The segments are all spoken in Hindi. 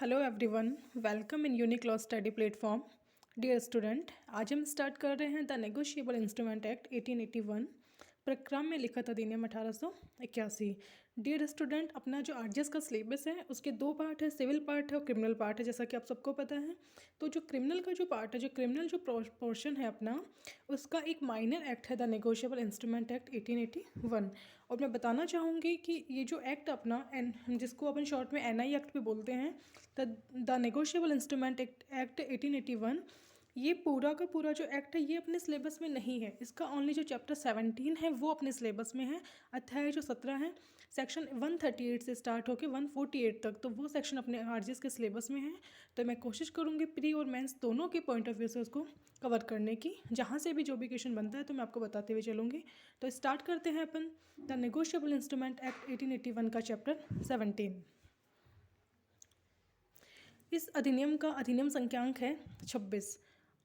Hello everyone, welcome in unique law study platform. Dear student, आज हम स्टार्ट कर रहे हैं द नेगोशिएबल इंस्ट्रूमेंट एक्ट 1881, प्रक्रम में लिखित अधिनियम 1881। डियर स्टूडेंट, अपना जो आरजीएस का सिलेबस है उसके दो पार्ट है, सिविल पार्ट है और क्रिमिनल पार्ट है, जैसा कि आप सबको पता है। तो जो क्रिमिनल का जो पार्ट है, जो क्रिमिनल जो पोर्शन है अपना, उसका एक माइनर एक्ट है द नेगोशिएबल इंस्ट्रूमेंट एक्ट 1881। और मैं बताना चाहूँगी कि ये जो एक्ट अपना जिसको अपन शॉर्ट में एनआई एक्ट भी बोलते हैं, द नेगोशिएबल इंस्ट्रूमेंट एक्ट 1881, ये पूरा का पूरा जो एक्ट है ये अपने सिलेबस में नहीं है। इसका ओनली जो चैप्टर 17 है वो अपने सिलेबस में है। अध्याय जो 17 है, सेक्शन 138 से स्टार्ट होकर 148 तक, तो वो सेक्शन अपने आरजीएस के सिलेबस में है। तो मैं कोशिश करूँगी प्री और मेंस दोनों के पॉइंट ऑफ व्यू से उसको कवर करने की, जहाँ से भी जो भी क्वेश्चन बनता है तो मैं आपको बताते हुए चलूँगी। तो स्टार्ट करते हैं upon the negotiable instrument act 1881 का चैप्टर 17। इस अधिनियम का अधिनियम संख्यांक है 26।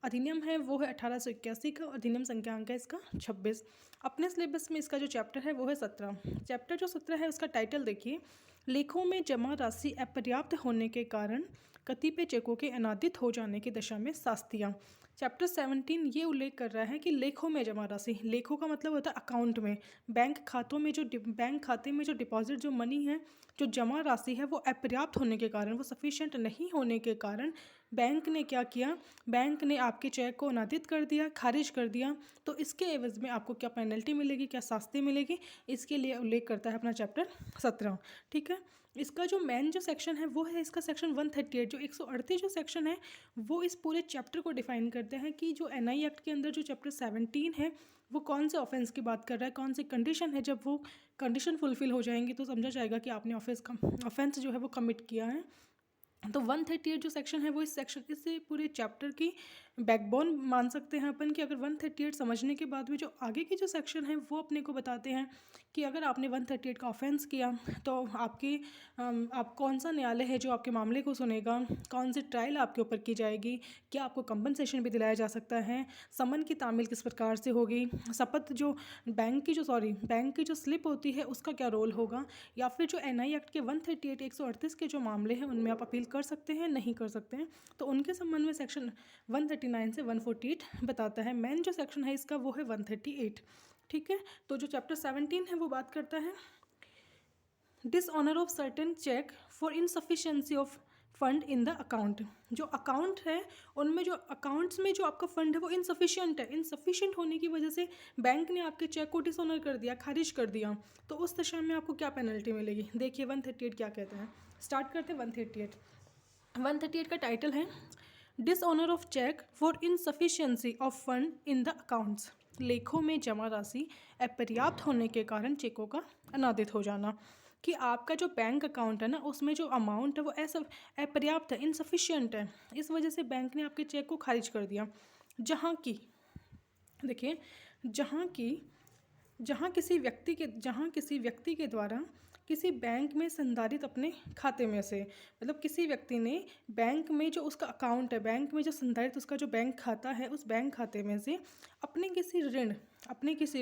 अधिनियम है वो है 1881 का, अधिनियम संख्यांक है इसका 26। अपने सिलेबस में इसका जो चैप्टर है वो है 17। चैप्टर जो 17 है उसका टाइटल देखिए, लेखों में जमा राशि अपर्याप्त होने के कारण कतिपय चेकों के अनादित हो जाने की दशा में शास्तियाँ। चैप्टर 17 ये उल्लेख कर रहा है कि लेखों में जमा राशि, लेखों का मतलब होता है अकाउंट में, बैंक खातों में, जो बैंक खाते में जो डिपॉजिट जो मनी है, जो जमा राशि है वो अपर्याप्त होने के कारण, वो सफिशिएंट नहीं होने के कारण बैंक ने क्या किया, बैंक ने आपके चेक को अनादित कर दिया, खारिज कर दिया। तो इसके एवज में आपको क्या पेनल्टी मिलेगी, क्या शास्ति मिलेगी, इसके लिए उल्लेख करता है अपना चैप्टर 17। ठीक है, इसका जो मेन जो सेक्शन है वो है इसका सेक्शन 138। जो 138 जो सेक्शन है वो इस पूरे चैप्टर को डिफाइन करते हैं कि जो एनआई एक्ट के अंदर जो चैप्टर 17 है वो कौन से ऑफेंस की बात कर रहा है, कौन सी कंडीशन है, जब वो कंडीशन फुलफिल हो जाएंगी तो समझा जाएगा कि आपने ऑफेंस जो है वो कमिट किया है। तो 138 जो सेक्शन है वो इस पूरे चैप्टर की बैकबोन मान सकते हैं अपन, कि अगर 138 समझने के बाद में जो आगे की जो सेक्शन है वो अपने को बताते हैं कि अगर आपने 138 का ऑफेंस किया तो आप कौन सा न्यायालय है जो आपके मामले को सुनेगा, कौन सी ट्रायल आपके ऊपर की जाएगी, क्या आपको कंपनसेशन भी दिलाया जा सकता है, समन की तामील किस प्रकार से होगी, शपथ जो बैंक की जो स्लिप होती है उसका क्या रोल होगा, या फिर जो एनआई एक्ट के 138 138 के जो मामले हैं उनमें आप अपील कर सकते हैं, नहीं कर सकते हैं, तो उनके संबंध में सेक्शन 139 से 148 बताता है। मेन जो सेक्शन है इसका वो है 138। ठीक है, तो जो चैप्टर 17 है वो बात करता है dishonour of certain cheque for insufficiency of fund in the account. जो अकाउंट है उनमें, जो अकाउंट्स में जो आपका फंड है वो इनसफिशिएंट है, इनसफिशिएंट होने की वजह से बैंक ने आपके चेक को डिसऑनर कर दिया, खारिज कर दिया, तो उस दशा में आपको क्या पेनल्टी मिलेगी। देखिए 138 क्या कहते हैं, स्टार्ट करते हैं 138। 138 का टाइटल है dishonour of cheque for insufficiency of fund in the accounts. लेखों में जमा राशि अपर्याप्त होने के कारण चेकों का अनादित हो जाना, कि आपका जो बैंक अकाउंट है ना उसमें जो अमाउंट है वो ऐसा अपर्याप्त है, इनसफिशिएंट है, इस वजह से बैंक ने आपके चेक को खारिज कर दिया। जहाँ की देखिए, जहाँ किसी व्यक्ति के द्वारा किसी बैंक में संधारित अपने खाते में से, मतलब किसी व्यक्ति ने बैंक में जो उसका अकाउंट है, बैंक में जो संधारित उसका जो बैंक खाता है, उस बैंक खाते में से अपने किसी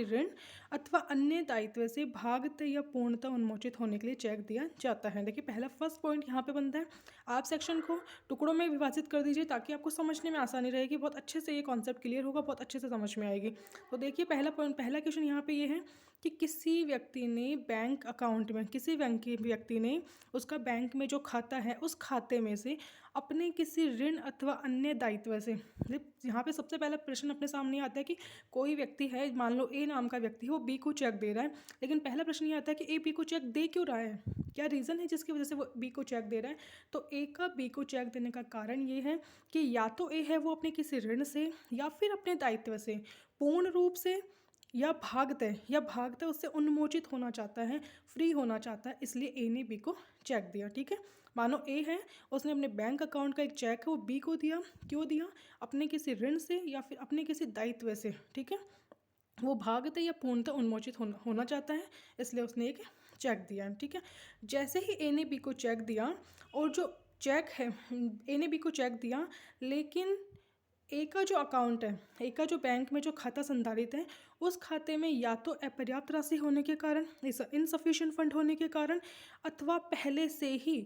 ऋण अथवा अन्य दायित्व से भागतः या पूर्णतः उन्मोचित होने के लिए चेक दिया जाता है। देखिए पहला फर्स्ट पॉइंट यहाँ पे बनता है, आप सेक्शन को टुकड़ों में विभाजित कर दीजिए ताकि आपको समझने में आसानी रहेगी, बहुत अच्छे से ये कॉन्सेप्ट क्लियर होगा, बहुत अच्छे से समझ में आएगी। तो देखिए पहला क्वेश्चन यहाँ पे ये है कि किसी व्यक्ति ने बैंक अकाउंट में, किसी व्यक्ति ने उसका बैंक में जो खाता है उस खाते में से अपने किसी ऋण अथवा अन्य दायित्व से, यहाँ पे सबसे पहला प्रश्न अपने सामने आता है कि कोई व्यक्ति है, मान लो ए नाम का व्यक्ति है, वो बी को चेक दे रहा है, लेकिन पहला प्रश्न ये आता है कि ए बी को चेक दे क्यों रहा है, क्या रीज़न है जिसकी वजह से वो बी को चेक दे रहा है। तो ए का बी को चेक देने का कारण ये है कि या तो ए है वो अपने किसी ऋण से या फिर अपने दायित्व से पूर्ण रूप से या भागतः उससे उन्मोचित होना चाहता है, फ्री होना चाहता है, इसलिए ए ने बी को चेक दिया। ठीक है, मानो ए है, उसने अपने बैंक अकाउंट का एक चेक है वो बी को दिया, क्यों दिया, अपने किसी ऋण से या फिर अपने किसी दायित्व से। ठीक है, वो भागतः या पूर्णतः उन्मोचित होना चाहता है, इसलिए उसने एक चेक दिया है। ठीक है, जैसे ही ए ने बी को चेक दिया, और जो चेक है, ए ने बी को चेक दिया, लेकिन ए का जो अकाउंट है, ए का जो बैंक में जो खाता संधारित है, उस खाते में या तो अपर्याप्त राशि होने के कारण, इनसफिशिएंट फंड होने के कारण, अथवा पहले से ही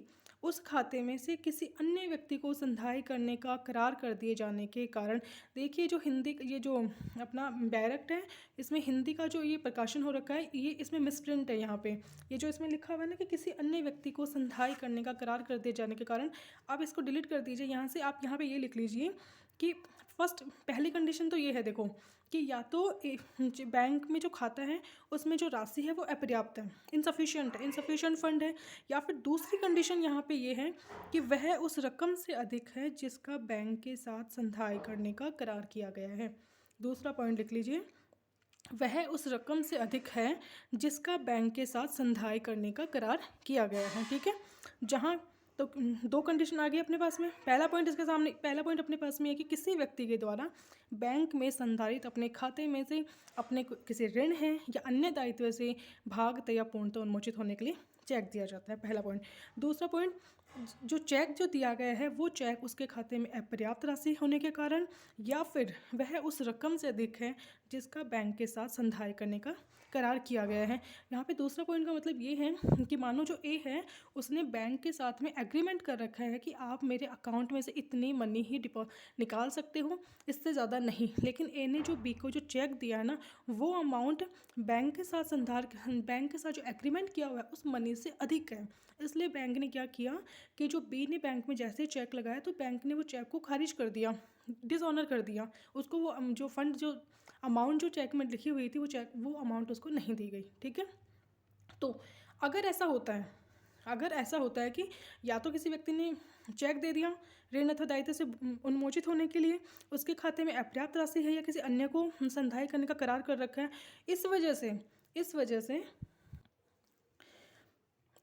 उस खाते में से किसी अन्य व्यक्ति को संधाई करने का करार कर दिए जाने के कारण, देखिए जो हिंदी ये जो अपना डायरेक्ट है, इसमें हिंदी का जो ये प्रकाशन हो रखा है ये इसमें मिसप्रिंट है। यहाँ पे ये जो इसमें लिखा हुआ है ना कि किसी अन्य व्यक्ति को संधाई करने का करार कर दिए जाने के कारण, आप इसको डिलीट कर दीजिए यहाँ से। आप यहाँ पे ये लिख लीजिए कि फर्स्ट पहली कंडीशन तो ये है, देखो कि या तो बैंक में जो खाता है उसमें जो राशि है वो अपर्याप्त है, इनसफिशिएंट फंड है, या फिर दूसरी कंडीशन यहाँ पे ये है कि वह उस रकम से अधिक है जिसका बैंक के साथ संधाई करने का करार किया गया है। दूसरा पॉइंट लिख लीजिए, वह उस रकम से अधिक है जिसका बैंक के साथ संधाई करने का करार किया गया है। ठीक है, जहाँ तो दो कंडीशन आ गई अपने पास में। पहला पॉइंट अपने पास में है कि किसी व्यक्ति के द्वारा बैंक में संधारित अपने खाते में से अपने किसी ऋण है या अन्य दायित्व से भागतः या पूर्णतः उन्मोचित होने के लिए चेक दिया जाता है, पहला पॉइंट। दूसरा पॉइंट, जो चेक जो दिया गया है वो चेक उसके खाते में अपर्याप्त राशि होने के कारण, या फिर वह उस रकम से अधिक है जिसका बैंक के साथ संधाई करने का करार किया गया है। यहाँ पे दूसरा पॉइंट का मतलब ये है कि मानो जो ए है उसने बैंक के साथ में एग्रीमेंट कर रखा है कि आप मेरे अकाउंट में से इतनी मनी ही निकाल सकते हो, इससे ज़्यादा नहीं, लेकिन ए ने जो बी को जो चेक दिया है ना वो अमाउंट बैंक के साथ जो एग्रीमेंट किया हुआ है उस मनी से अधिक है। इसलिए बैंक ने क्या किया कि जो बी ने बैंक में जैसे चेक लगाया तो बैंक ने वो चेक को खारिज कर दिया, डिसऑनर कर दिया उसको। वो जो फंड जो अमाउंट जो चेक में लिखी हुई थी वो अमाउंट उसको नहीं दी गई। ठीक है, तो अगर ऐसा होता है कि या तो किसी व्यक्ति ने चेक दे दिया ऋण अथवा दायित्व से उन्मोचित होने के लिए, उसके खाते में अपर्याप्त राशि है या किसी अन्य को संधाई करने का करार कर रखा है, इस वजह से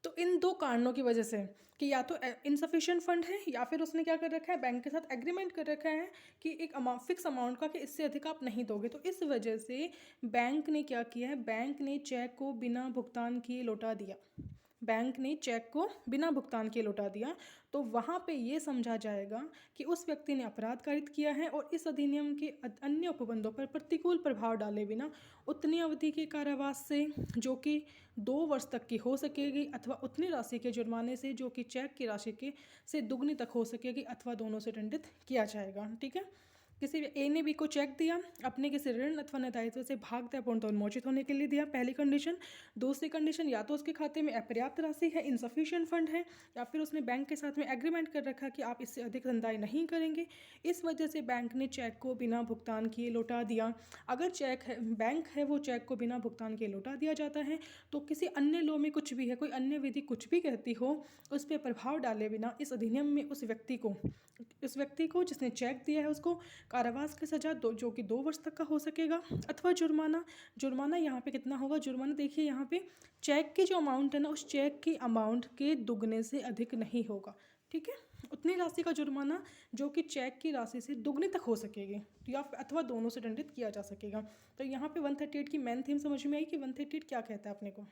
तो इन दो कारणों की वजह से कि या तो इनसफिशिएंट फंड है या फिर उसने क्या कर रखा है, बैंक के साथ एग्रीमेंट कर रखा है कि एक फिक्स अमाउंट का कि इससे अधिक आप नहीं दोगे, तो इस वजह से बैंक ने क्या किया है, बैंक ने चेक को बिना भुगतान किए लौटा दिया। तो वहाँ पे ये समझा जाएगा कि उस व्यक्ति ने अपराध कारित किया है और इस अधिनियम के अन्य उपबंधों पर प्रतिकूल प्रभाव डाले बिना उतनी अवधि के कारावास से जो कि 2 वर्ष तक की हो सकेगी, अथवा उतनी राशि के जुर्माने से जो कि चेक की राशि के से दुगनी तक हो सकेगी, अथवा दोनों से दंडित किया जाएगा। ठीक है, किसी ए ने बी को चेक दिया अपने किसी ऋण अथवा दायित्व से भागतः पूर्णतः उन्मोचित होने के लिए दिया, पहली कंडीशन। दूसरी कंडीशन, या तो उसके खाते में अपर्याप्त राशि है, इनसफिशिएंट फंड है, या फिर उसने बैंक के साथ में एग्रीमेंट कर रखा कि आप इससे अधिक संदाई नहीं करेंगे, इस वजह से बैंक ने चेक को बिना भुगतान किए लौटा दिया। अगर बैंक है वो चेक को बिना भुगतान किए लौटा दिया जाता है तो किसी अन्य लॉ में कुछ भी है, कोई अन्य विधि कुछ भी कहती हो, उस पर प्रभाव डाले बिना इस अधिनियम में उस व्यक्ति को जिसने चेक दिया है उसको कारावास की सजा जो कि 2 वर्ष तक का हो सकेगा, अथवा जुर्माना यहाँ पे कितना होगा, जुर्माना देखिए यहाँ पे चेक की जो अमाउंट है ना उस चेक की अमाउंट के दुगने से अधिक नहीं होगा। ठीक है, उतनी राशि का जुर्माना जो कि चेक की राशि से दुगनी तक हो सकेगी, या अथवा दोनों से दंडित किया जा सकेगा। तो यहाँ पे 138 की मेन थीम समझ में आई कि 138 क्या कहता है अपने को।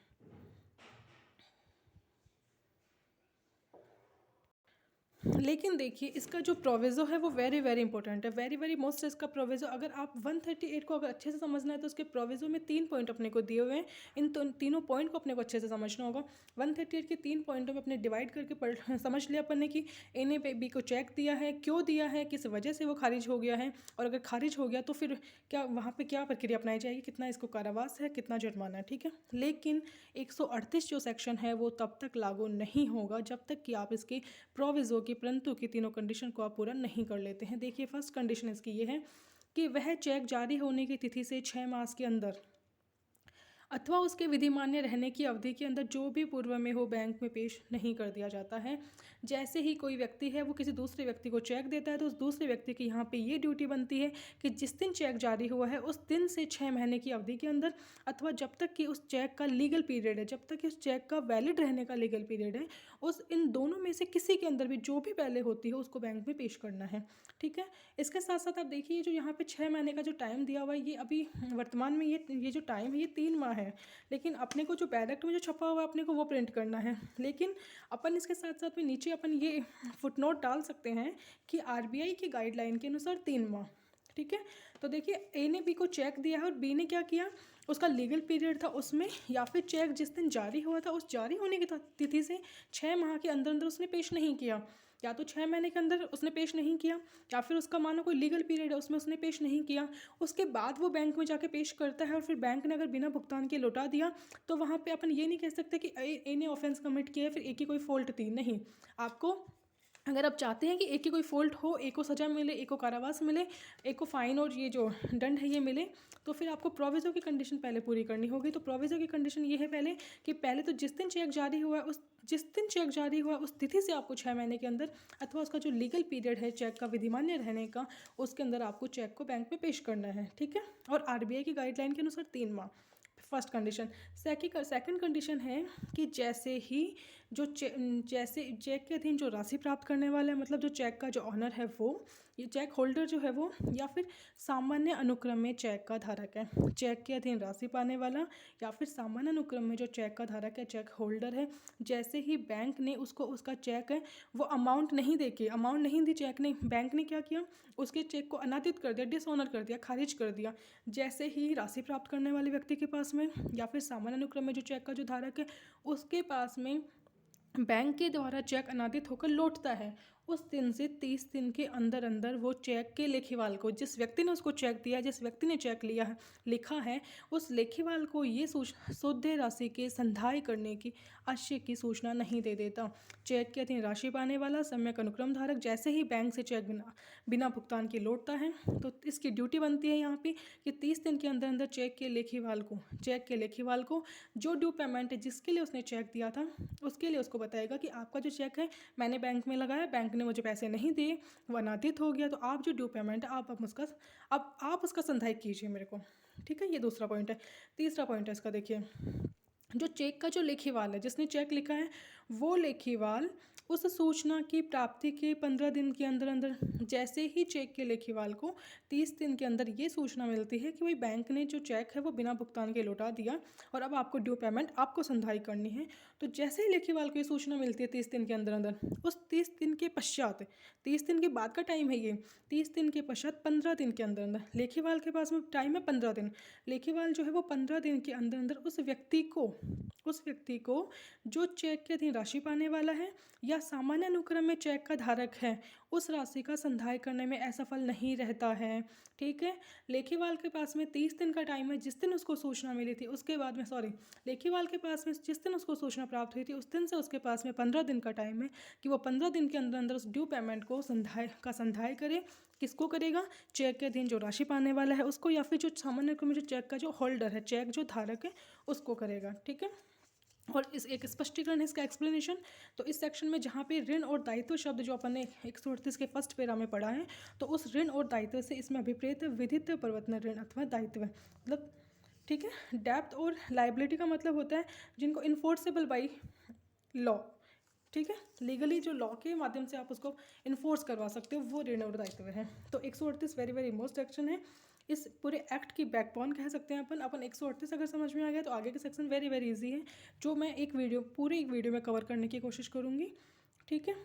लेकिन देखिए इसका जो प्रोविज़ो है वो वेरी वेरी इंपॉर्टेंट है, वेरी मोस्ट इसका प्रोविज़ो। अगर आप 138 को अगर अच्छे से समझना है तो उसके प्रोविज़ो में 3 पॉइंट अपने को दिए हुए हैं, इन तीनों पॉइंट को अपने को अच्छे से समझना होगा। 138 के 3 पॉइंटों में अपने डिवाइड करके समझ लिया अपन ने कि ए ने बी को चेक दिया है, क्यों दिया है, किस वजह से वो खारिज हो गया है, और अगर खारिज हो गया तो फिर क्या वहाँ पर क्या प्रक्रिया अपनाई जाएगी, कितना इसको कारावास है, कितना जुर्माना है। ठीक है, लेकिन 138 जो सेक्शन है वो तब तक लागू नहीं होगा जब तक कि आप इसके प्रोविज़ो की परंतु की तीनों कंडीशन को आप पूरा नहीं कर लेते हैं। देखिए फर्स्ट कंडीशन इसकी ये है कि वह चेक जारी होने की तिथि से 6 मास के अंदर अथवा उसके विधिमान्य रहने की अवधि के अंदर जो भी पूर्व में हो बैंक में पेश नहीं कर दिया जाता है। जैसे ही कोई व्यक्ति है वो किसी दूसरे व्यक्ति को चेक देता है तो उस दूसरे व्यक्ति की यहाँ पे ये ड्यूटी बनती है कि जिस दिन चेक जारी हुआ है उस दिन से 6 महीने की अवधि के अंदर, अथवा जब तक कि उस चेक का लीगल पीरियड है, जब तक कि उस चेक का वैलिड रहने का लीगल पीरियड है, इन दोनों में से किसी के अंदर भी जो भी पहले होती है उसको बैंक में पेश करना है। ठीक है, इसके साथ साथ आप देखिए जो यहाँ पे 6 महीने का जो टाइम दिया हुआ है ये अभी वर्तमान में ये जो टाइम है ये 3 माह है, लेकिन अपने को जो डायरेक्ट में जो छपा हुआ है अपने को वो प्रिंट करना है। लेकिन अपन इसके साथ साथ में नीचे अपन ये फुटनोट डाल सकते हैं कि आरबीआई की गाइडलाइन के अनुसार 3 माह, ठीक है। तो देखिए ए ने बी को चेक दिया है और बी ने क्या किया, उसका लीगल पीरियड था उसमें, या फिर चेक जिस दिन जारी हुआ था उस जारी होने की तिथि से 6 माह के अंदर अंदर उसने पेश नहीं किया, या तो 6 महीने के अंदर उसने पेश नहीं किया, या फिर उसका मानो कोई लीगल पीरियड है उसमें उसने पेश नहीं किया, उसके बाद वो बैंक में जाके पेश करता है और फिर बैंक ने अगर बिना भुगतान के लौटा दिया, तो वहाँ पे अपन ये नहीं कह सकते कि ए ने ऑफेंस कमिट किया है, फिर ए की कोई फॉल्ट थी, नहीं। आपको अगर आप चाहते हैं कि एक की कोई फॉल्ट हो, एक को सज़ा मिले, एक को कारावास मिले, एक को फाइन और ये जो दंड है ये मिले, तो फिर आपको प्रोविज़ो की कंडीशन पहले पूरी करनी होगी। तो प्रोविज़ो की कंडीशन ये है पहले कि पहले तो जिस दिन चेक जारी हुआ है उस तिथि से आपको 6 महीने के अंदर अथवा उसका जो लीगल पीरियड है चेक का विधिमान्य रहने का, उसके अंदर आपको चेक को बैंक में पेश करना है, ठीक है। और आरबीआई की गाइडलाइन के अनुसार 3 माह, फर्स्ट कंडीशन। सेकंड कंडीशन है कि जैसे ही जैसे चेक के अधीन जो राशि प्राप्त करने वाला है, मतलब जो चेक का जो ऑनर है वो, ये चेक होल्डर जो है वो, या फिर सामान्य अनुक्रम में चेक का धारक है, चेक के अधीन राशि पाने वाला, या फिर सामान्य अनुक्रम में जो चेक का धारक है, चेक होल्डर है, जैसे ही बैंक ने उसको उसका चेक है वो अमाउंट नहीं दी चेक ने, बैंक ने क्या किया, उसके चेक को अनादित कर दिया, डिसऑनर कर दिया, खारिज कर दिया, जैसे ही राशि प्राप्त करने वाले व्यक्ति के पास में या फिर सामान्य अनुक्रम में जो चेक का जो धारक है उसके पास में बैंक के द्वारा चेक अनादित होकर लौटता है, उस दिन से 30 दिन के अंदर अंदर वो चेक के लेखीवाल को, जिस व्यक्ति ने उसको चेक दिया, जिस व्यक्ति ने चेक लिया है लिखा है, उस लेखीवाल को ये शुद्ध राशि के संधाय करने की आशय की सूचना नहीं दे देता। चेक के अधीन राशि पाने वाला सम्यक अनुक्रम धारक जैसे ही बैंक से चेक बिना भुगतान के लौटता है, तो इसकी ड्यूटी बनती है यहाँ पे कि 30 दिन के अंदर अंदर चेक के लेखीवाल को जो ड्यू पेमेंट है जिसके लिए उसने चेक दिया था उसके लिए उसको बताएगा कि आपका जो चेक है मैंने बैंक में लगाया, बैंक ने मुझे पैसे नहीं दिए, वो अनादित हो गया, तो आप जो ड्यू पेमेंट है आप उसका संधायक कीजिए मेरे को, ठीक है। ये दूसरा पॉइंट है। तीसरा पॉइंट है इसका, देखिए जो चेक का जो लेखीवाल है जिसने चेक लिखा है वो लेखीवाल उस सूचना की प्राप्ति के 15 दिन के अंदर अंदर, जैसे ही चेक के लेखीवाल को 30 दिन के अंदर ये सूचना मिलती है कि भाई बैंक ने जो चेक है वो बिना भुगतान के लौटा दिया और अब आपको ड्यू पेमेंट आपको संधाई करनी है, तो जैसे ही लेखीवाल को ये सूचना मिलती है 30 दिन के अंदर अंदर, उस 30 दिन के पश्चात, 30 दिन के बाद का टाइम है ये, 30 दिन के पश्चात 15 दिन के अंदर अंदर लेखीवाल के पास में टाइम है 15 दिन, लेखीवाल जो है वो 15 दिन के अंदर अंदर उस व्यक्ति को जो चेक के अधीन राशि पाने वाला है या सामान्य अनुक्रम में चेक का धारक है उस राशि का संधाय करने में असफल नहीं रहता है, ठीक है। लेखीवाल के पास में 30 दिन का टाइम है, जिस दिन उसको सूचना मिली थी उसके बाद में लेखीवाल के पास में जिस दिन उसको सूचना प्राप्त हुई थी उस दिन से उसके पास में 15 दिन का टाइम है कि वो 15 दिन के अंदर अंदर उस ड्यू पेमेंट को संधाय करे। किसको करेगा? चेक के अधीन जो राशि पाने वाला है उसको, या फिर जो सामान्य अनुक्रम में जो चेक का जो होल्डर है, चेक जो धारक है उसको करेगा, ठीक है। और इस एक स्पष्टीकरण है इसका एक्सप्लेनेशन। तो इस सेक्शन में जहाँ पे ऋण और दायित्व शब्द जो अपन ने 138 के फर्स्ट पैरा में पढ़ा है, तो उस ऋण और दायित्व से इसमें अभिप्रेत विधित परिवर्तन ऋण अथवा दायित्व, मतलब ठीक है। डेप्थ और लाइबिलिटी का मतलब होता है जिनको इन्फोर्सेबल बाई लॉ, ठीक है, लीगली जो लॉ के माध्यम से आप उसको इन्फोर्स करवा सकते हो, वो ऋण और दायित्व है। तो 138 वेरी वेरी मोस्ट सेक्शन है, इस पूरे एक्ट की बैकबोन कह सकते हैं अपन 138 अगर समझ में आ गया तो आगे के सेक्शन वेरी वेरी इजी है, जो मैं पूरे एक वीडियो में कवर करने की कोशिश करूँगी, ठीक है।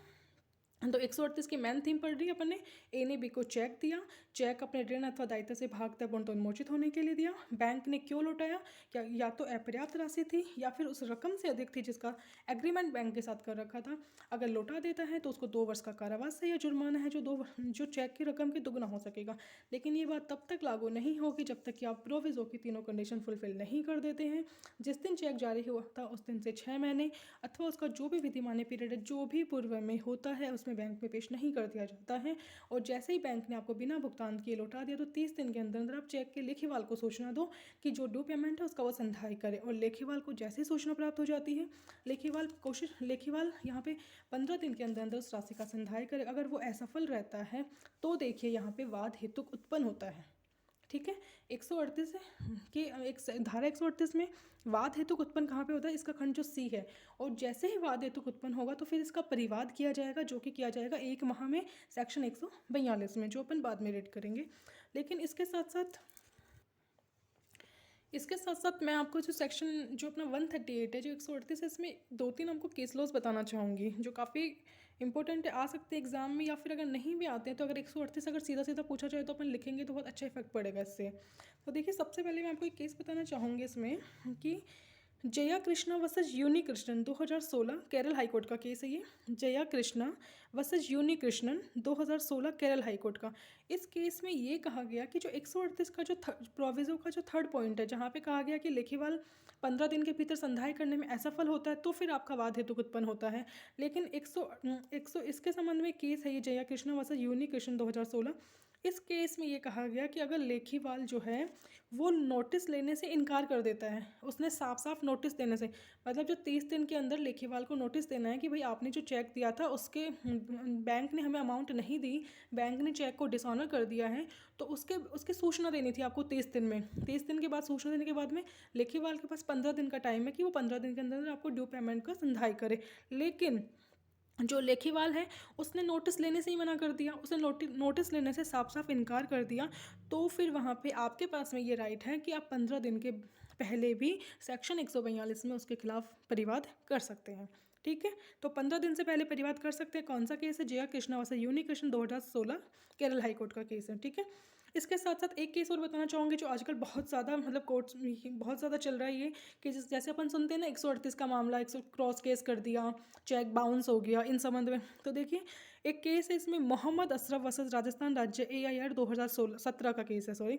तो 138 की मेन थीम पढ़ रही है अपन ने। ए ने बी को चेक दिया, चेक अपने ऋण अथवा दायित्व से भागता पूर्णतः उन्मोचित होने के लिए दिया। बैंक ने क्यों लौटाया? या तो अपर्याप्त राशि थी या फिर उस रकम से अधिक थी जिसका एग्रीमेंट बैंक के साथ कर रखा था। अगर लौटा देता है तो उसको 2 वर्ष का कारावास है या जुर्माना है जो चेक की रकम के दुगना हो सकेगा। लेकिन ये बात तब तक लागू नहीं होगी जब तक कि आप प्रोविजो की तीनों कंडीशन फुलफिल नहीं कर देते हैं। जिस दिन चेक जारी हुआ था उस दिन से 6 महीने अथवा उसका जो भी विधिमान्य पीरियड है जो भी पूर्व में होता है उसमें बैंक में पेश नहीं कर दिया जाता है। और जैसे ही बैंक ने आपको बिना भुगतान किए लौटा दिया तो 30 दिन के अंदर अंदर आप चेक के लेखीवाल को सूचना दो कि जो ड्यू पेमेंट है उसका वो संधाई करे। और लेखीवाल को जैसे ही सूचना प्राप्त हो जाती है लेखीवाल यहाँ पे 15 दिन के अंदर अंदर उस राशि का संधाई करे। अगर वो असफल रहता है तो देखिए यहाँ पे वाद हेतुक उत्पन्न होता है, ठीक है। 138 की एक धारा 138 में वाद हेतुक उत्पन्न कहाँ पे होता है? इसका खंड जो सी है। और जैसे ही वाद हेतुक उत्पन्न होगा तो फिर इसका परिवाद किया जाएगा, जो कि किया जाएगा 1 माह में सेक्शन 142 में, जो अपन बाद में रीड करेंगे। लेकिन इसके साथ साथ मैं आपको जो सेक्शन जो अपना 138 है जो 138 है इसमें 2-3 आपको केस लॉज बताना चाहूँगी जो काफ़ी इंपॉर्टेंट आ सकते हैं एग्जाम में, या फिर अगर नहीं भी आते हैं तो अगर 138 अगर सीधा सीधा पूछा जाए तो अपन लिखेंगे तो बहुत अच्छा इफेक्ट पड़ेगा इससे। तो देखिए सबसे पहले मैं आपको एक केस बताना चाहूँगी इसमें कि जया कृष्णा वर्सेस यूनी कृष्णन 2016 केरल हाईकोर्ट का केस है ये। जया कृष्णा वर्सेस यूनी कृष्णन 2016 केरल हाईकोर्ट का। इस केस में ये कहा गया कि जो 138 का जो प्रोविजो का जो थर्ड पॉइंट है, जहाँ पे कहा गया कि लेखीवाल 15 दिन के भीतर संधाय करने में असफल होता है तो फिर आपका वाद हेतु उत्पन्न होता है। लेकिन 100 इसके संबंध में केस है ये जया कृष्णा वर्सेस यूनी कृष्णन 2016। इस केस में ये कहा गया कि अगर लेखीवाल जो है वो नोटिस लेने से इनकार कर देता है, उसने साफ साफ नोटिस देने से, मतलब जो 30 दिन के अंदर लेखीवाल को नोटिस देना है कि भाई आपने जो चेक दिया था उसके बैंक ने हमें अमाउंट नहीं दी, बैंक ने चेक को डिसऑनर कर दिया है, तो उसकी सूचना देनी थी आपको 30 दिन में। 30 दिन के बाद सूचना देने के बाद में लेखीवाल के पास 15 दिन का टाइम है कि वो 15 दिन के अंदर आपको ड्यू पेमेंट का संधाई करे। लेकिन जो लेखीवाल है उसने नोटिस लेने से ही मना कर दिया, उसने नोटिस लेने से साफ साफ इनकार कर दिया, तो फिर वहाँ पे आपके पास में ये राइट है कि आप 15 दिन के पहले भी सेक्शन 142 में उसके खिलाफ परिवाद कर सकते हैं। ठीक है, तो 15 दिन से पहले परिवाद कर सकते हैं। कौन सा केस है? जया कृष्णा वर्सेस यूनी कृष्णन 2016 केरल हाईकोर्ट का केस है। ठीक है, इसके साथ साथ एक केस और बताना चाहूँगी जो आजकल बहुत ज़्यादा मतलब कोर्ट्स में बहुत ज़्यादा चल रहा है ये कि जैसे अपन सुनते हैं ना 138 का मामला 100 क्रॉस केस कर दिया, चेक बाउंस हो गया, इन संबंध में। तो देखिए एक केस है इसमें मोहम्मद अशरफ वर्सेस राजस्थान राज्य AIR 2017 का केस है, सॉरी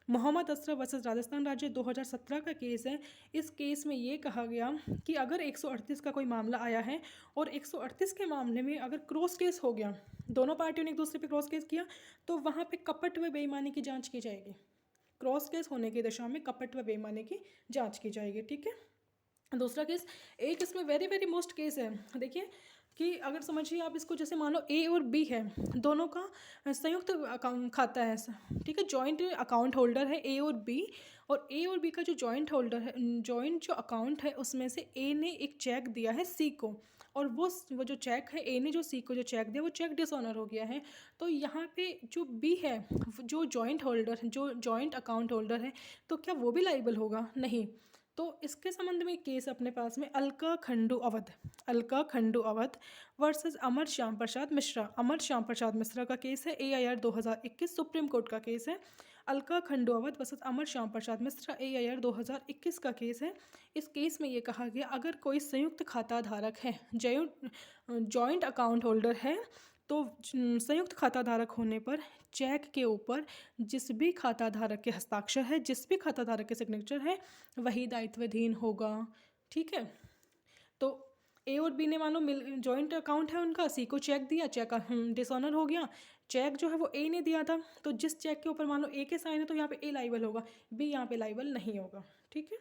मोहम्मद अशरफ वर्सेस राजस्थान राज्य 2017 का केस है। इस केस में ये कहा गया कि अगर 138 का कोई मामला आया है और 138 के मामले में अगर क्रॉस केस हो गया, दोनों पार्टियों ने एक दूसरे पे क्रॉस केस किया, तो वहाँ पे कपट व बेईमानी की जांच की जाएगी। क्रॉस केस होने की दशा में कपट व बेईमानी की जांच की जाएगी। ठीक है, दूसरा केस एक इसमें वेरी वेरी मोस्ट केस है। देखिए कि अगर समझिए आप इसको, जैसे मान लो A और B है, दोनों का संयुक्त अकाउंट खाता है, ठीक है, जॉइंट अकाउंट होल्डर है A और B, और A और B का जो जॉइंट होल्डर है, जॉइंट जो अकाउंट है उसमें से A ने एक चेक दिया है C को, और वो जो चेक है A ने जो C को जो चेक दिया वो चेक डिसऑनर हो गया है। तो यहाँ पे जो B है जो जॉइंट होल्डर है, जो जॉइंट अकाउंट होल्डर है, तो क्या वो भी लाइबल होगा? नहीं। तो इसके संबंध में केस अपने पास में अलका खंडू अवध वर्सेस अमर श्याम प्रसाद मिश्रा का केस है। AIR 2021 सुप्रीम कोर्ट का केस है। अलका खंडू अवध वर्सेस अमर श्याम प्रसाद मिश्रा AIR 2021 का केस है। इस केस में ये कहा गया अगर कोई संयुक्त खाता धारक है, जॉइंट अकाउंट होल्डर है, तो संयुक्त खाता धारक होने पर चेक के ऊपर जिस भी खाता धारक के हस्ताक्षर है, जिस भी खाता धारक के सिग्नेचर है, वही दायित्वाधीन होगा। ठीक है, तो A और B ने मान लो जॉइंट अकाउंट है उनका, C को चेक दिया, चेक डिसऑनर हो गया, चेक जो है वो A ने दिया था, तो जिस चेक के ऊपर मान लो A के साइन है तो यहाँ पे A लाइबल होगा, B यहाँ पे लाइबल नहीं होगा। ठीक है,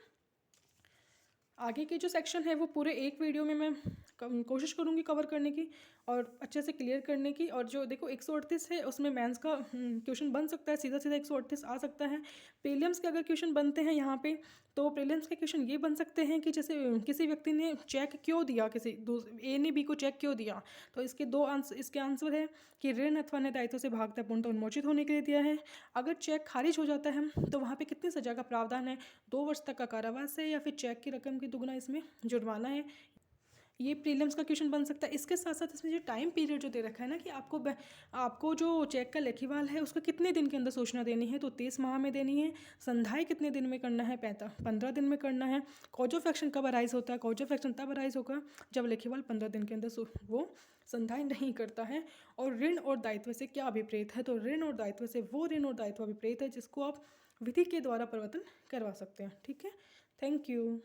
आगे के जो सेक्शन है वो पूरे एक वीडियो में मैं कोशिश करूँगी कवर करने की और अच्छे से क्लियर करने की। और जो देखो 138 है उसमें मेंस का क्वेश्चन बन सकता है, सीधा सीधा 138 आ सकता है। प्रीलिम्स के अगर क्वेश्चन बनते हैं यहाँ पे, तो प्रीलिम्स के क्वेश्चन ये बन सकते हैं कि जैसे किसी व्यक्ति ने चेक क्यों दिया, A ने B को चेक क्यों दिया, तो इसके आंसर है कि ऋण अथवा अन्य दायित्व से भागता पूर्णतः उन्मोचित होने के लिए दिया है। अगर चेक खारिज हो जाता है तो वहाँ पे कितनी सजा का प्रावधान है, 2 वर्ष तक का कारावास है या फिर चेक की रकम की दुगना इसमें जुर्माना है। ये प्रीलिम्स का क्वेश्चन बन सकता है। इसके साथ साथ इसमें जो टाइम पीरियड जो दे रखा है ना कि आपको जो चेक का लेखीवाल है उसका कितने दिन के अंदर सूचना देनी है, तो 30 माह में देनी है। संधाई कितने दिन में करना है? 15 दिन में करना है। कॉज ऑफ एक्शन कब अराइज होता है? कॉज ऑफ एक्शन तब अराइज होगा जब लेखीवाल 15 दिन के अंदर वो संधाई नहीं करता है। और ऋण और दायित्व से क्या अभिप्रेत है? तो ऋण और दायित्व से वो ऋण और दायित्व अभिप्रेत है जिसको आप विधि के द्वारा परिवर्तन करवा सकते हैं। ठीक है, थैंक यू।